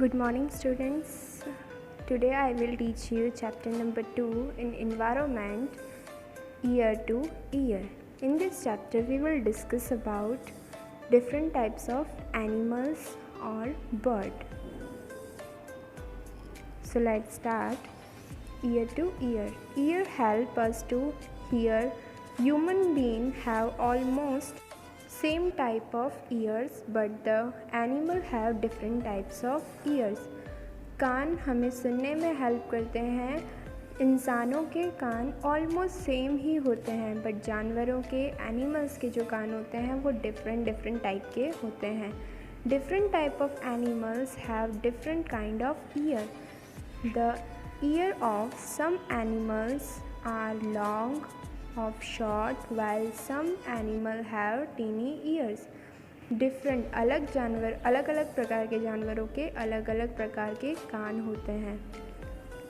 Good morning, students. Today I will teach you chapter number 2 in environment, year to year. In this chapter we will discuss about different types of animals or bird. So let's start. Year to year. Year help us to hear. Human beings have almost same type of ears but the animal have different types of ears. कान हमें सुनने में help करते हैं. इंसानों के कान almost same ही होते हैं but जानवरों के एनिमल्स के जो कान होते हैं वो डिफरेंट टाइप के होते हैं. Different type of animals have different kind of ear. The ear of some animals are long, of short, while some animal have teeny ears. Different अलग जानवर अलग अलग प्रकार के जानवरों के अलग अलग प्रकार के कान होते हैं.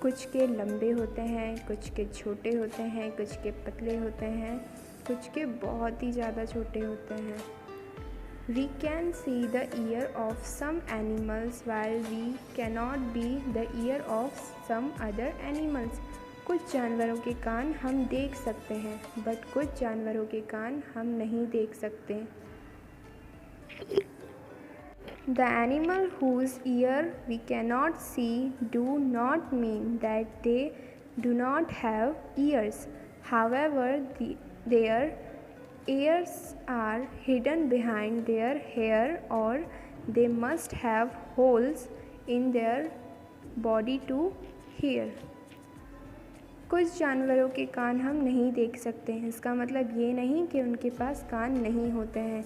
कुछ के लंबे होते हैं, कुछ के छोटे होते हैं, कुछ के पतले होते हैं, कुछ के बहुत ही ज़्यादा छोटे होते हैं. We can see the ear of some animals while we cannot be the ear of some other animals. कुछ जानवरों के कान हम देख सकते हैं बट कुछ जानवरों के कान हम नहीं देख सकते. The animal whose ear we cannot see do not mean that they do not have ears. However, their ears are hidden behind their hair or they must have holes in their body to hear. कुछ जानवरों के कान हम नहीं देख सकते हैं. इसका मतलब ये नहीं कि उनके पास कान नहीं होते हैं.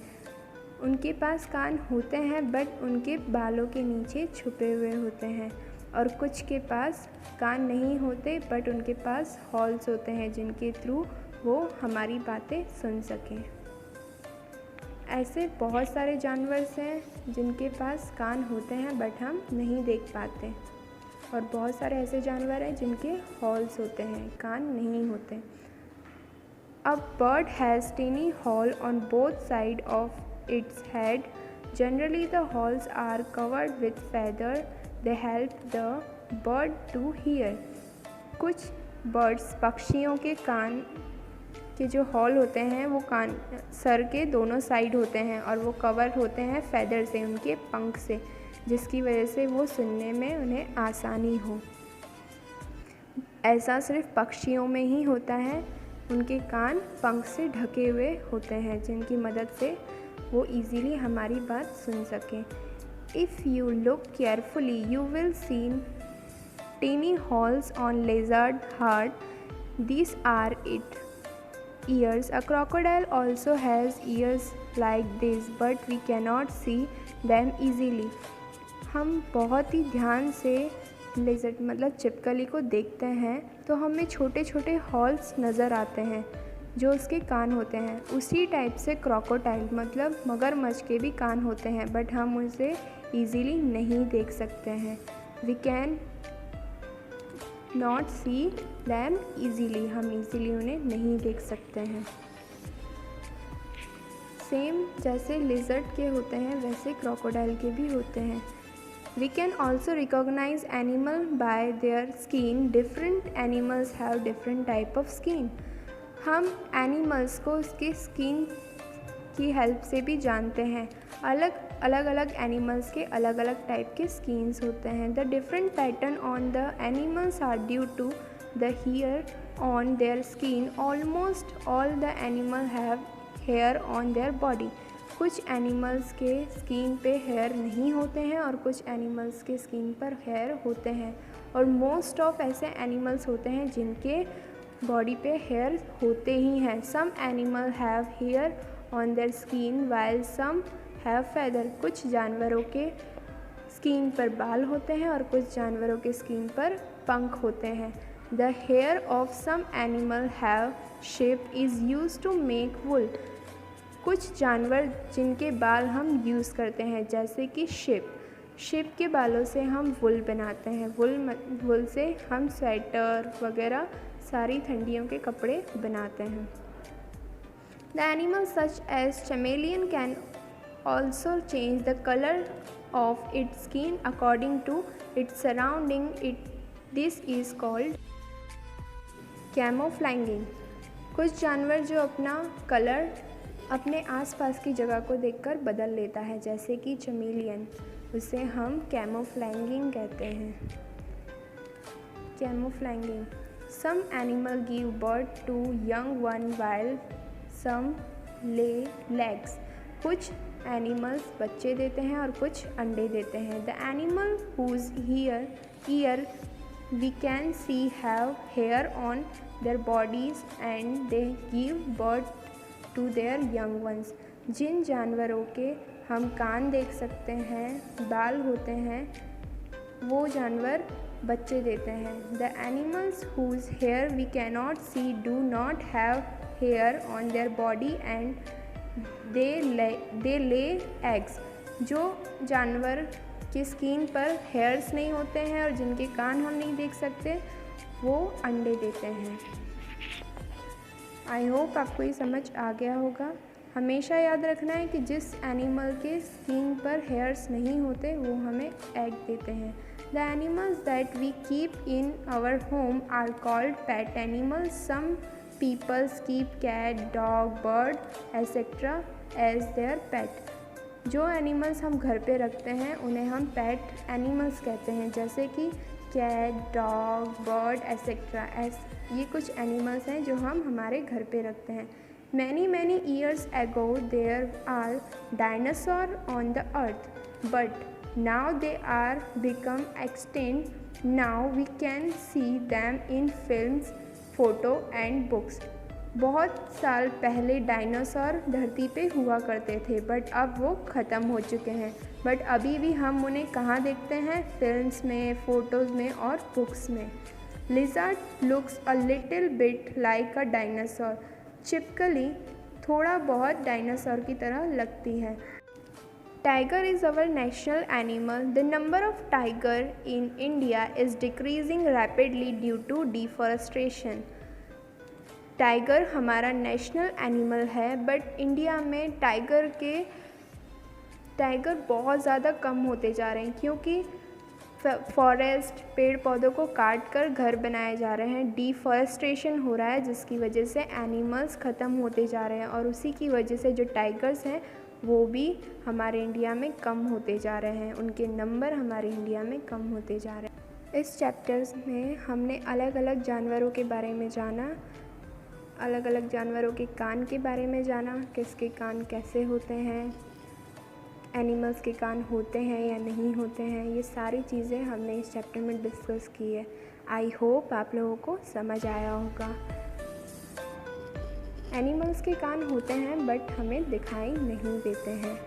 उनके पास कान होते हैं बट उनके बालों के नीचे छुपे हुए होते हैं. और कुछ के पास कान नहीं होते बट उनके पास हॉल्स होते हैं जिनके थ्रू वो हमारी बातें सुन सकें. ऐसे बहुत सारे जानवर हैं जिनके पास कान होते हैं बट हम नहीं देख पाते. और बहुत सारे ऐसे जानवर हैं जिनके हॉल्स होते हैं, कान नहीं होते. A bird has teeny hole on both side of its head. Generally the holes are covered with feather. They help the bird to hear. कुछ बर्ड्स पक्षियों के कान के जो हॉल होते हैं वो कान सर के दोनों साइड होते हैं और वो कवर होते हैं फेदर से, उनके पंख से, जिसकी वजह से वो सुनने में उन्हें आसानी हो. ऐसा सिर्फ पक्षियों में ही होता है. उनके कान पंख से ढके हुए होते हैं जिनकी मदद से वो इजीली हमारी बात सुन सकें. If you look carefully you will see teeny holes on lizard heart. These are it ears. A crocodile also has ears like this but we cannot see them easily. हम बहुत ही ध्यान से लेजर्ड मतलब छिपकली को देखते हैं तो हमें छोटे छोटे हॉल्स नज़र आते हैं जो उसके कान होते हैं. उसी टाइप से क्रोकोडाइल मतलब मगरमच्छ के भी कान होते हैं बट हम उसे ईज़िली नहीं देख सकते हैं. We can not see them easily. हम ईज़िली उन्हें नहीं देख सकते हैं. सेम जैसे लिजर्ड के होते हैं वैसे क्रोकोडाइल के भी होते हैं. We can also recognize animal by their skin. Different animals have different type of skin. हम एनिमल्स को उसके स्किन की हेल्प से भी जानते हैं. अलग एनिमल्स के अलग अलग टाइप के स्किन्स होते हैं. The different pattern on the animals are due to the hair on their skin. Almost all the animal have hair on their body. कुछ एनिमल्स के स्किन पे हेयर नहीं होते हैं और कुछ एनिमल्स के स्किन पर हेयर होते हैं. और मोस्ट ऑफ ऐसे एनिमल्स होते हैं जिनके बॉडी पे हेयर होते ही हैं. Some animal have hair on their skin while some have feather. कुछ जानवरों के स्किन पर बाल होते हैं और कुछ जानवरों के स्किन पर पंख होते हैं. The hair of some animal have sheep is use to make wool. कुछ जानवर जिनके बाल हम यूज़ करते हैं जैसे कि शिप के बालों से हम वुल बनाते हैं. वुल से हम स्वेटर वगैरह सारी ठंडियों के कपड़े बनाते हैं. The animal such as chameleon can also change the color of its skin according to its surrounding. This is called camouflaging. कुछ जानवर जो अपना कलर अपने आसपास की जगह को देखकर बदल लेता है, जैसे कि चमेलियन, उसे हम कैमोफ्लैगिंग कहते हैं। Camouflaging. Some animal give birth to young one while some lay eggs. कुछ एनिमल्स बच्चे देते हैं और कुछ अंडे देते हैं। The animal whose ear we can see have hair on their bodies and they give birth to their young ones. जिन जानवरों के हम कान देख सकते हैं, बाल होते हैं, वो जानवर बच्चे देते हैं। The animals whose hair we cannot see do not have hair on their body and they lay eggs. जो जानवर की स्किन पर हेयर्स नहीं होते हैं और जिनके कान हम नहीं देख सकते, वो अंडे देते हैं। आई होप आपको ये समझ आ गया होगा। हमेशा याद रखना है कि जिस एनिमल के स्किन पर हेयर्स नहीं होते वो हमें एग देते हैं। The animals that we keep in our home are called pet animals. Some peoples keep cat, dog, bird etcetera as their pet. जो एनिमल्स हम घर पे रखते हैं उन्हें हम पेट एनिमल्स कहते हैं, जैसे कि कैट, डॉग, बर्ड एसेट्रा। ये कुछ एनिमल्स हैं जो हम हमारे घर पे रखते हैं। Many years ago there are dinosaur on the earth, but now they are become extinct. Now we can see them in films, photo and books. बहुत साल पहले डायनासोर धरती पे हुआ करते थे, बट अब वो ख़त्म हो चुके हैं। बट अभी भी हम उन्हें कहाँ देखते हैं? फिल्म्स में, फ़ोटोज़ में और बुक्स में। Lizard looks a little bit like a dinosaur. छिपकली थोड़ा बहुत डायनासोर की तरह लगती है। Tiger is our national animal. The number of tiger in India is decreasing rapidly due to deforestation. Tiger हमारा नेशनल एनिमल है, बट इंडिया में टाइगर बहुत ज़्यादा कम होते जा रहे हैं, क्योंकि फॉरेस्ट, पेड़ पौधों को काट कर घर बनाए जा रहे हैं। डिफॉरेस्टेशन हो रहा है, जिसकी वजह से एनिमल्स ख़त्म होते जा रहे हैं और उसी की वजह से जो टाइगर्स हैं वो भी हमारे इंडिया में कम होते जा रहे हैं। उनके नंबर हमारे इंडिया में कम होते जा रहे हैं। इस चैप्टर्स में हमने अलग अलग जानवरों के बारे में जाना, अलग अलग जानवरों के कान के बारे में जाना, किसके कान कैसे होते हैं, एनिमल्स के कान होते हैं या नहीं होते हैं। ये सारी चीज़ें हमने इस चैप्टर में डिस्कस की है। आई होप आप लोगों को समझ आया होगा। एनिमल्स के कान होते हैं बट हमें दिखाई नहीं देते हैं।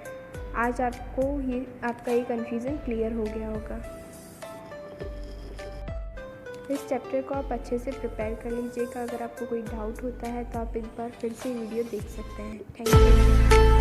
आज आपका ये कन्फ्यूज़न क्लियर हो गया होगा। इस चैप्टर को आप अच्छे से प्रिपेयर कर लीजिएगा। अगर आपको कोई डाउट होता है तो आप एक बार फिर से वीडियो देख सकते हैं। Thank you.